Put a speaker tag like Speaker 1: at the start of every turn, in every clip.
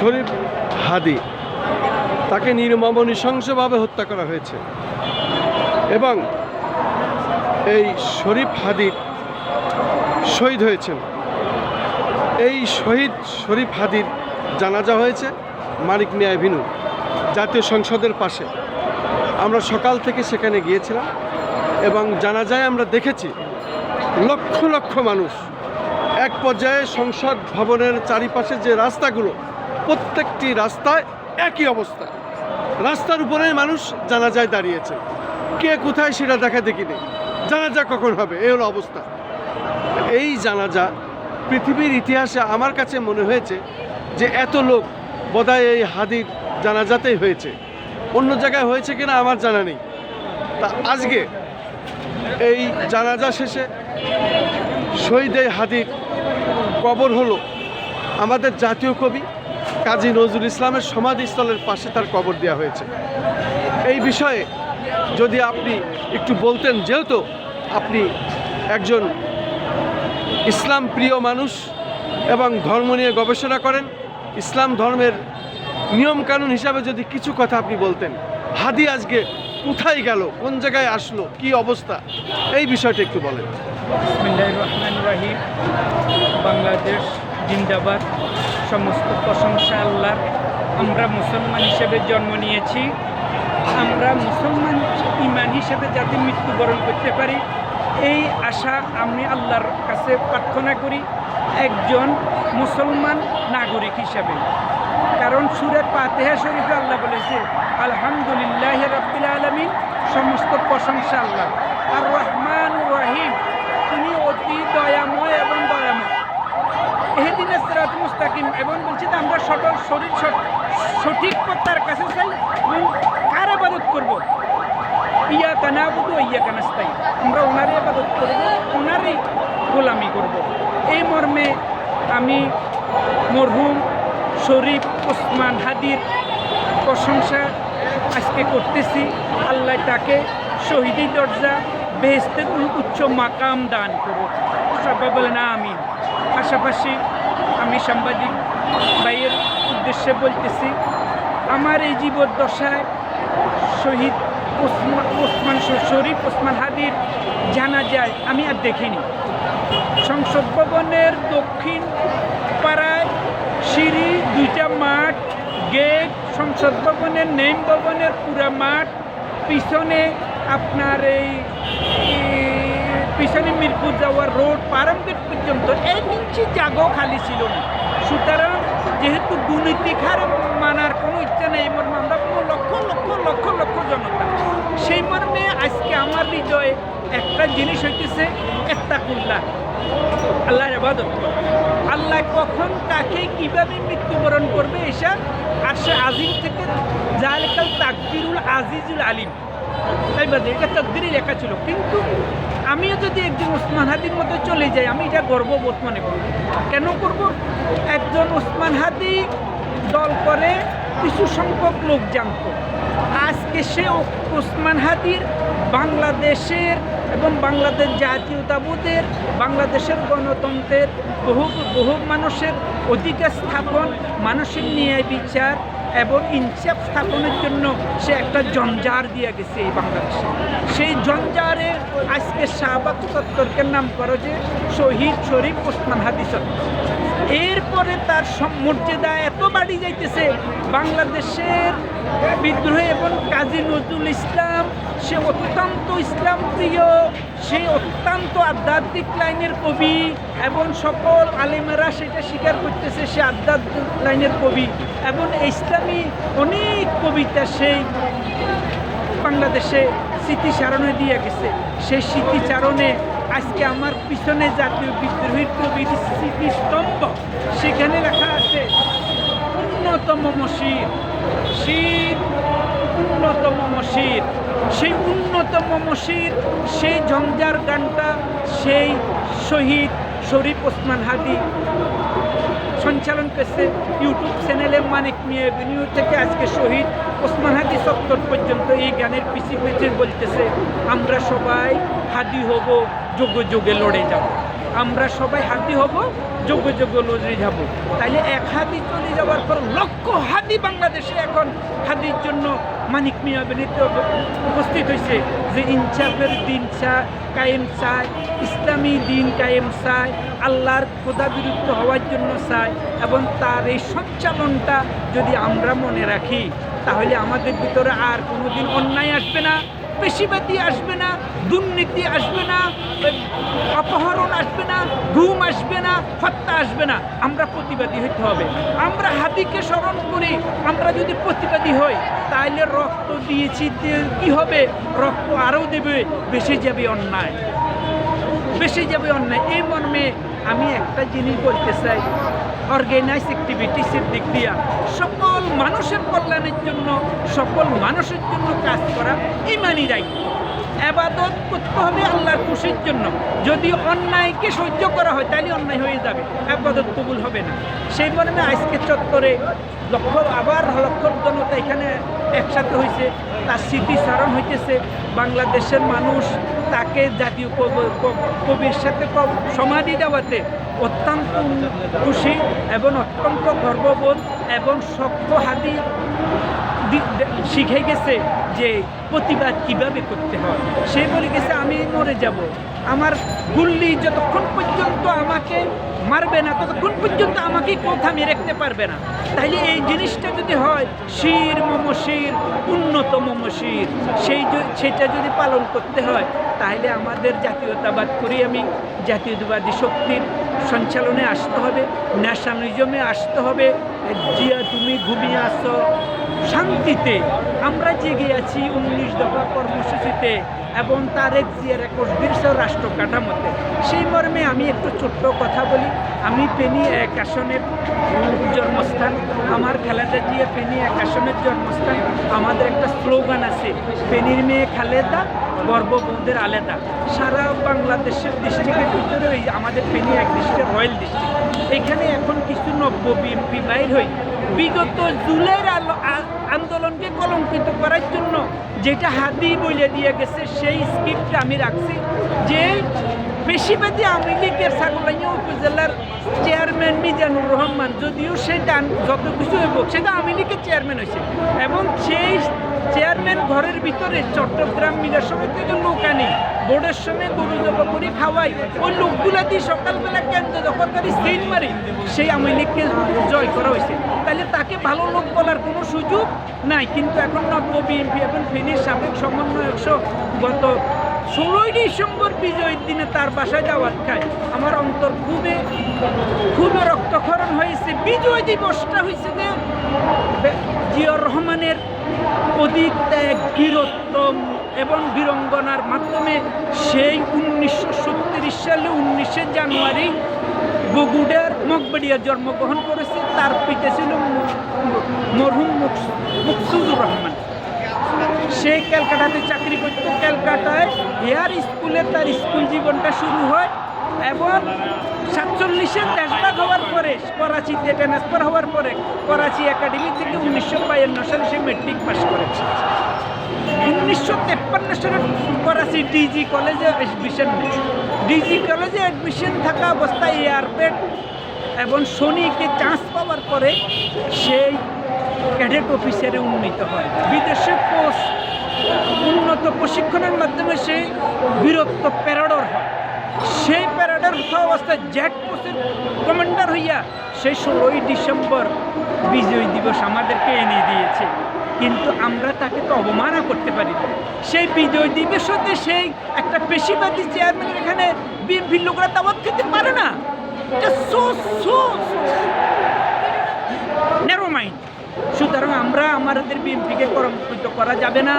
Speaker 1: শরীফ হাদি, তাকে নির্মম নৃশংসভাবে হত্যা করা হয়েছে এবং এই শরীফ হাদি শহীদ হয়েছেন। এই শহীদ শরীফ হাদির জানাজা হয়েছে মানিক মিয়া এভিনিউ জাতীয় সংসদের পাশে। আমরা সকাল থেকে সেখানে গিয়েছিলাম এবং জানাজায় আমরা দেখেছি লক্ষ লক্ষ মানুষ। এক পর্যায়ে সংসদ ভবনের চারিপাশে যে রাস্তাগুলো, প্রত্যেকটি রাস্তায় একই অবস্থা, রাস্তার উপরেই মানুষ জানাজায় দাঁড়িয়েছে। কে কোথায় সেটা দেখা দেখি নেই, জানাজা কখন হবে এই হলো অবস্থা। এই জানাজা পৃথিবীর ইতিহাসে আমার কাছে মনে হয়েছে যে এত লোক বোধহয় এই হাদির জানাজাতেই হয়েছে, অন্য জায়গায় হয়েছে কিনা আমার জানা নেই। তা আজকে এই জানাজা শেষে শহীদ এই হাদির কবর হলো আমাদের জাতীয় কবি কাজী নজরুল ইসলামের সমাধিস্থলের পাশে তার কবর দেওয়া হয়েছে। এই বিষয়ে যদি আপনি একটু বলতেন, যেহেতু আপনি একজন ইসলাম প্রিয় মানুষ এবং ধর্ম নিয়ে গবেষণা করেন, ইসলাম ধর্মের নিয়মকানুন হিসাবে যদি কিছু কথা আপনি বলতেন, হাদি আজকে কোথায় গেল, কোন জায়গায় আসলো, কি অবস্থা, এই বিষয়টা একটু বলেন।
Speaker 2: বিসমিল্লাহির রহমানির রহিম। বাংলাদেশ জিন্দাবাদ। সমস্ত প্রশংসা আল্লাহর। আমরা মুসলমান হিসেবে জন্ম নিয়েছি, আমরা মুসলমান ইমান হিসেবে যাতে মৃত্যুবরণ করতে পারি এই আশা আমি আল্লাহর কাছে প্রার্থনা করি একজন মুসলমান নাগরিক হিসাবে। কারণ সূরা ফাতিহা শরীফে আল্লাহ বলেছে আলহামদুলিল্লাহি রাব্বিল আলামিন, সমস্ত প্রশংসা আল্লাহ। আর রহমানুর রহিম, তিনি অতি দয়াময় এবং দয়াময়। ইহদিনাস সিরাতাল মুস্তাকিম, এবং বলছি যে আমরা সঠিক পথ তার কাছে চাই এবং কার ইবাদত করব। ইয়াকা নাবুদু ওয়া ইয়াকা নাস্তাইন, আমরা ওনারই ইবাদত করব, ওনারই গোলামি করব। এই মর্মে আমি মরহুম শরীফ ওসমান হাদির প্রশংসা আজকে করতেছি। আল্লাহ তাকে শহীদি দরজা, বেহেশতের উচ্চ মাকাম দান করুক, সবাই বলেন আমিন। পাশাপাশি আমি সাংবাদিক ভাইয়ের উদ্দেশ্যে বলতেছি, আমার এই জীবদ্দশায় শহীদ শরীফ ওসমান হাদির জানাজায় আমি আর দেখিনি। সংসদ ভবনের দক্ষিণ পাড়ায় সিঁড়ি, দুইটা মাঠ, গেট, সংসদ ভবনের নেম ভবনের পুরা মাঠ, পিছনে আপনার এই পিছনে মিরপুর যাওয়ার রোড, পারাম গেট পর্যন্ত 1 ইঞ্চি জায়গাও খালি ছিল না। সুতরাং যেহেতু দুর্নীতির হার মানার কোনো ইচ্ছা নেই, মর্মে আমরা কোনো লক্ষ লক্ষ লক্ষ লক্ষ জনতা, সেই মর্মে আজকে আমার হৃদয়ে একটা জিনিস হইতেছে ইত্তাকুল্লাহ, আল্লাহর ইবাদত করা। আল্লাহ কখন তাকে কিভাবে মৃত্যুবরণ করবে এসা আরশে আজিম থেকে জালিকাল তাকদিরুল আজিজুল আলিম, তাই বাদে এটা তাকদিরে লেখা ছিল। কিন্তু আমিও যদি একজন ওসমান হাদির মধ্যে চলে যাই, আমি এটা গর্ববোধ মনে করব। কেন করব? একজন ওসমান হাদি দল করে কিছু সংখ্যক লোক জানত। আজকে সে ওসমান হাদির বাংলাদেশের এবং বাংলাদেশ জাতীয়তাবোধের, বাংলাদেশের গণতন্ত্রের, বহু মানুষের অধিকার স্থাপন, মানসিক ন্যায় বিচার এবং ইনসাফ স্থাপনের জন্য সে একটা জঞ্জার দিয়ে গেছে এই বাংলাদেশে। সেই জঞ্জারে আজকে শাহবাগ চত্বরকে নাম করো যে শহীদ শরীফ ওসমান হাদি চত্বর। এরপরে তার মর্যাদা এত বাড়ি যাইতেছে, বাংলাদেশের বিদ্রোহী এবং কাজী নজরুল ইসলাম, সে অত্যন্ত ইসলাম প্রিয়, সে অত্যন্ত আধ্যাত্মিক লাইনের কবি এবং সকল আলেমেরা সেটা স্বীকার করতেছে, সে আধ্যাত্মিক লাইনের কবি এবং ইসলামী অনেক কবিতা সেই বাংলাদেশে স্মৃতিচারণে দিয়ে গেছে। সেই স্মৃতিচারণে আজকে আমার পিছনে জাতীয় বিদ্রোহীর কবির স্মৃতিস্তম্ভ, সেখানে লেখা আছে অন্যতম মশির, শীত অন্যতম মশির। সেই অন্যতম মশির, সেই ঝঞ্ঝার গানটা সেই শহীদ শরীফ ওসমান হাদি সঞ্চালন করছে ইউটিউব চ্যানেলে মানিক মিয়া এভিনিউ থেকে আজকে শহীদ ওসমান হাদি চত্বর পর্যন্ত। এই গানের পিছিয়ে বলতেছে আমরা সবাই হাদি হব, যুগে যুগে লড়ে যাব। আমরা সবাই হাদি হব, যোগ্য যোগ্য লজে যাব। তাইলে এক হাদি চলে যাওয়ার পর লক্ষ হাদি বাংলাদেশে এখন হাদির জন্য মানিক মিয়া বেনিতে উপস্থিত হয়েছে যে ইনসাফের দিন কায়েম চায়, ইসলামী দিন কায়েম চায়, আল্লাহর খোদা বিরুদ্ধ হওয়ার জন্য চায়। এবং তার এই সঞ্চালনটা যদি আমরা মনে রাখি তাহলে আমাদের ভিতরে আর কোনোদিন অন্যায় আসবে না, পেশিবাদী আসবে না, দুর্নীতি আসবে না, অপহরণ আসবে না, ঘুম আসবে না, হত্যা আসবে না। আমরা প্রতিবাদী হতে হবে। আমরা হাদিকে স্মরণ করি, আমরা যদি প্রতিবাদী হই তাহলে রক্ত দিয়েছি কি হবে, রক্ত আরও দেবে, বেশি যাবে অন্যায়, বেশি যাবে অন্যায়। এই মর্মে আমি একটা জিনিস বলতে চাই, অর্গানাইজ অ্যাক্টিভিটিসের দিক দিয়া সকল মানুষের কল্যাণের জন্য, সকল মানুষের জন্য কাজ করা ইমানই দায়িত্ব। আবাদত করতে হবে আল্লাহর খুশির জন্য। যদি অন্যায়কে সহ্য করা হয় তাহলে অন্যায় হয়ে যাবে, আবাদত কবুল হবে না। সেই মর্মে আজকে চত্বরে আবার লক্ষ জনতা এখানে একসাথে হয়েছে, তার স্মৃতিচারণ হইতেছে। বাংলাদেশের মানুষ তাকে জাতীয় কবির সাথে সমাধি দেওয়াতে অত্যন্ত খুশি এবং অত্যন্ত গর্ববোধ এবং শক্ত হাদি শিখে গেছে যে প্রতিবাদ কিভাবে করতে হয়। সে বলে গেছে আমি মরে যাব, আমার গুল্লি যতক্ষণ পর্যন্ত আমাকে মারবে না ততক্ষণ পর্যন্ত আমাকে কোথা মেরে রাখতে পারবে না। তাইলে এই জিনিসটা যদি হয় শির মমশির উন্নত মমশির, সেটা যদি পালন করতে হয় তাহলে আমাদের জাতীয়তাবাদ করি আমি জাতীয়তাবাদী শক্তির সঞ্চালনে আসতে হবে, ন্যাশনালিজমে আসতে হবে। জিয়া তুমি ঘুমিয়ে আসো শান্তিতে, আমরা জেগে আছি 19 দফা কর্মসূচিতে এবং তারেক জিয়ার 21 রাষ্ট্র কাঠামোতে। সেই মর্মে আমি একটু ছোট্ট কথা বলি। আমি ফেনী 1 আসনের জন্মস্থান, আমার খালেদা জিয়া ফেনী 1 আসনের জন্মস্থান। আমাদের একটা স্লোগান আছে, ফেনীর মেয়ে খালেদা, গর্ববোধের আলাদা। সারা বাংলাদেশের ডিস্ট্রিক্টের ভিতরে আমাদের ফেনী 1 ডিস্ট্রিক্ট রয়্যাল ডিস্ট্রিক্ট। এখানে এখন কিছু নব্য বিএমপি বাইর হই বিগত জুলাইয়ের আন্দোলনকে কলঙ্কিত করার জন্য যেটা হাদি বলে দিয়ে গেছে সেই স্ক্রিপ্টটা আমি রাখছি যে পেশিবাদী আওয়ামী লীগের ছাগলাইয়া উপজেলার চেয়ারম্যান মিজানুর রহমান, যদিও সে যত কিছু হইব সেটা আওয়ামী লীগের চেয়ারম্যান হয়েছে এবং সেই চেয়ারম্যান ঘরের ভিতরে চট্টগ্রাম মিলার সময় থেকে লোক আনি বোর্ডের সময় গরু জব করে খাওয়াই, ওই লোকগুলা দিয়ে সকালবেলা কেন্দ্র দখলকারী সিট মারি সেই আওয়ামী লীগকে জয় করা হয়েছে। তাহলে তাকে ভালো লোক বলার কোনো সুযোগ নাই। কিন্তু এখন নব্য বিএনপি এবং ফেনীর সাবেক সমন্বয়ক গত 16ই ডিসেম্বর বিজয়ের দিনে তার বাসায় যাওয়ার খায় আমার অন্তর খুবই রক্তক্ষরণ হয়েছে। বিজয় দিবসটা হয়েছে যে জিয়াউর রহমানের অধিক ত্যাগ, বীরত্ব এবং বীরঙ্গনার মাধ্যমে সেই 1937 সালে 19শে জানুয়ারি বগুড়ার মগবাড়িয়া জন্মগ্রহণ করেছে। তার পিতা ছিল মরহুম মুকসুদুর রহমান। সে ক্যালকাটাতে চাকরি করত। ক্যালকাটায় হেয়ার স্কুলে তার স্কুল জীবনটা শুরু হয় এবং 47-এর দেশভাগ হওয়ার পরে করাচিতে ট্রান্সফার হওয়ার পরে করাচি একাডেমি থেকে 1952 সালে সে মেট্রিক পাস করেছে। 1953 সালে করাচি ডিজি কলেজে অ্যাডমিশন নেয়। ডিজি কলেজে অ্যাডমিশন থাকা অবস্থায় এয়ারপেট এবং সনিকে চান্স পাওয়ার পরে সেই ক্যাডেট অফিসারে উন্নীত হয়। বিদেশে পোস্ট উন্নত প্রশিক্ষণের মাধ্যমে সেই বীরত্ব প্যারাডর হয়। সেই প্যারাডর হওয়া অবস্থায় জ্যাক পোস্টের কমান্ডার হইয়া সেই 16ই ডিসেম্বর বিজয় দিবস আমাদেরকে এনে দিয়েছে। কিন্তু আমরা তাকে তো অবমাননা করতে পারি না। সেই বিজয় দিবসতে সেই একটা পেশিবাদী চেয়ারম্যানের এখানে বিএনপির লোকরা দাওয়াত খেতে পারে না। Narrow mind. সুতরাং আমরা আমাদের বিএনপিকে কলঙ্কিত করা যাবে না।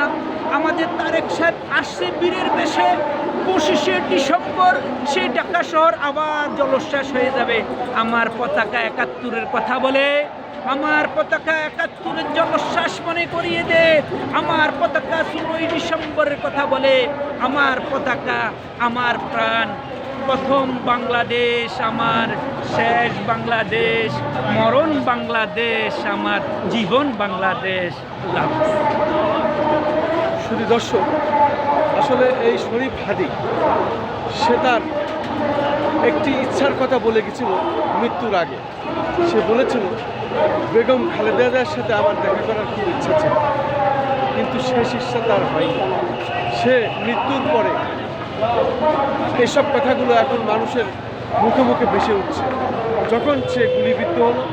Speaker 2: আমাদের তারেক সাহেব আসছে বীরের বেশে 25শে ডিসেম্বর সেই ঢাকা শহর আবার জলোচ্ছ্বাস হয়ে যাবে। আমার পতাকা 71-এর কথা বলে, আমার পতাকা 71-এর জলোচ্ছ্বাস মনে করিয়ে দে। আমার পতাকা 16ই ডিসেম্বরের কথা বলে, আমার পতাকা আমার প্রাণ। প্রথম বাংলাদেশ আমার, শেষ বাংলাদেশ, মরণ বাংলাদেশ আমার, জীবন বাংলাদেশ।
Speaker 1: শুধু দর্শক, আসলে এই শরীফ হাদি সে তার একটি ইচ্ছার কথা বলে গেছিল মৃত্যুর আগে। সে বলেছিল বেগম খালেদা জিয়ার সাথে আমার দেখা করার খুব ইচ্ছা ছিল, কিন্তু শেষ ইচ্ছা তার হয়নি। সে মৃত্যুর পরে এসব কথাগুলো এখন মানুষের মুখে মুখে ভেসে উঠছে। যখন সে গুলিবিদ্ধ হলো,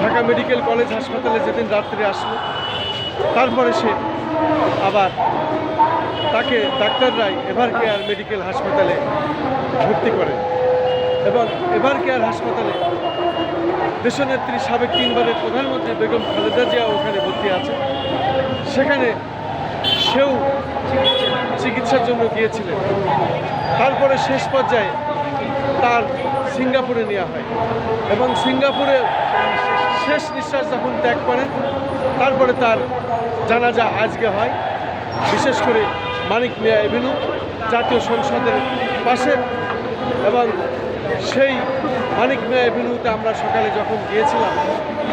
Speaker 1: ঢাকা মেডিকেল কলেজ হাসপাতালে যেদিন রাত্রে আসলো, তারপরে সে আবার তাকে ডাক্তাররাই এভার কেয়ার মেডিকেল হাসপাতালে ভর্তি করে এবং এভার কেয়ার হাসপাতালে দেশনেত্রী সাবেক 3 বারের প্রধানমন্ত্রী বেগম খালেদা জিয়া ওখানে ভর্তি আছে। সেখানে সেও চিকিৎসার জন্য গিয়েছিলেন। তারপরে শেষ পর্যায়ে তার সিঙ্গাপুরে নেওয়া হয় এবং সিঙ্গাপুরে শেষ নিঃশ্বাস যখন ত্যাগ করেন, তারপরে তার জানাজা আজকে হয়, বিশেষ করে মানিক মিয়া এভিনিউ জাতীয় সংসদের পাশে। এবং সেই মানিক মিয়া এভিনিউতে আমরা সকালে যখন গিয়েছিলাম,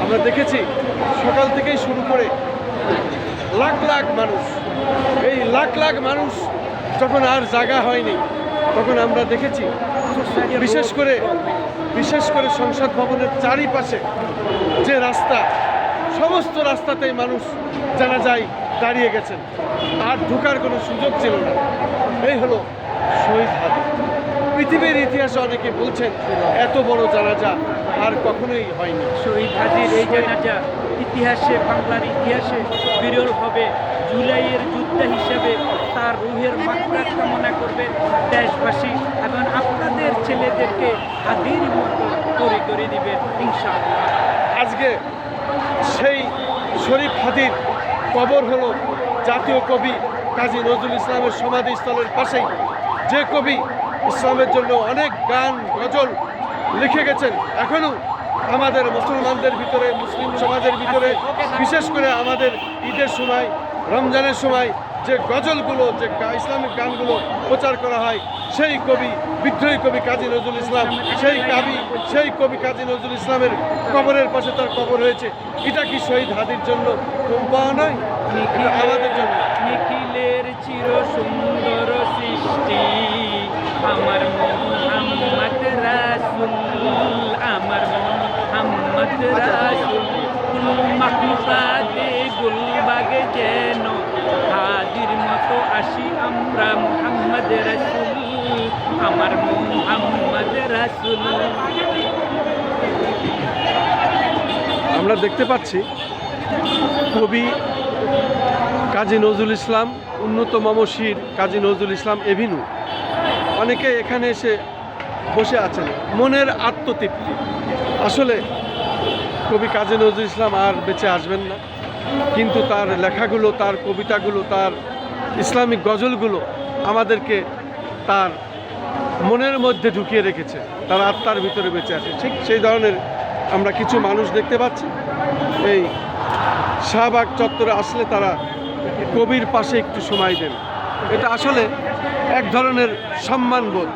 Speaker 1: আমরা দেখেছি সকাল থেকেই শুরু করে লাখ লাখ মানুষ, এই লাখ লাখ মানুষ যখন আর জায়গা হয়নি, তখন আমরা দেখেছি বিশেষ করে সংসদ ভবনের চারিপাশে যে রাস্তা, সমস্ত রাস্তাতেই মানুষ জানাজায় দাঁড়িয়ে গেছেন, আর ঢোকার কোনো সুযোগ ছিল না। এই হলো শহীদ হাদি। পৃথিবীর ইতিহাসে অনেকে বলছেন এত বড় জানাজা আর কখনোই হয়নি।
Speaker 2: শহীদ হাজির এই জানাজা ইতিহাসে, বাংলার ইতিহাসে বিরল হবে। জুলাইয়ের যোদ্ধা হিসেবে তার রুহের মাগফিরাত কামনা করবে দেশবাসী এবং আপনাদের ছেলেদেরকে হাদির মতো করে দিবে ইনশাআল্লাহ।
Speaker 1: আজকে সেই শরীফ হাদির কবর হলো জাতীয় কবি কাজী নজরুল ইসলামের সমাধিস্থলের পাশেই। যে কবি ইসলামের জন্য অনেক গান গজল লিখে গেছেন, এখনও আমাদের মুসলমানদের ভিতরে, মুসলিম সমাজের ভিতরে, বিশেষ করে আমাদের ঈদের সময়, রমজানের সময় যে গজলগুলো, যে ইসলামিক গানগুলো প্রচার করা হয়, সেই কবি, বিদ্রোহী কবি কাজী নজরুল ইসলাম, সেই কবি কাজী নজরুল ইসলামের কবরের পাশে তার কবর হয়েছে। এটা কি শহীদ হাদির জন্য কম পাওয়া নয়? এটা আমাদের জন্য।
Speaker 2: নিখিলের চির সুন্দর সৃষ্টি আমার মুহাম্মদ রাসূল, আমার মুহাম্মদ রাসূল, মাখলুকাতে গুলবাগে যেন হাদির মতো আসি আমরা মুহাম্মদ রাসূল, আমার মুহাম্মদ রাসূল।
Speaker 1: আমরা দেখতে পাচ্ছি কবি কাজী নজরুল ইসলাম, উন্নত মমশির কাজী নজরুল ইসলাম এভিনিউ। অনেকে এখানে এসে বসে আছেন, মনের আত্মতৃপ্তি। আসলে কবি কাজী নজরুল ইসলাম আর বেঁচে আসবেন না, কিন্তু তার লেখাগুলো, তার কবিতাগুলো, তার ইসলামিক গজলগুলো আমাদেরকে তার মনের মধ্যে ঢুকিয়ে রেখেছে, তার আত্মার ভিতরে বেঁচে আছে। ঠিক সেই ধরনের আমরা কিছু মানুষ দেখতে পাচ্ছি। এই শাহবাগ চত্বরে আসলে তারা কবির পাশে একটু সময় দেন। এটা আসলে এক ধরনের সম্মানবোধ।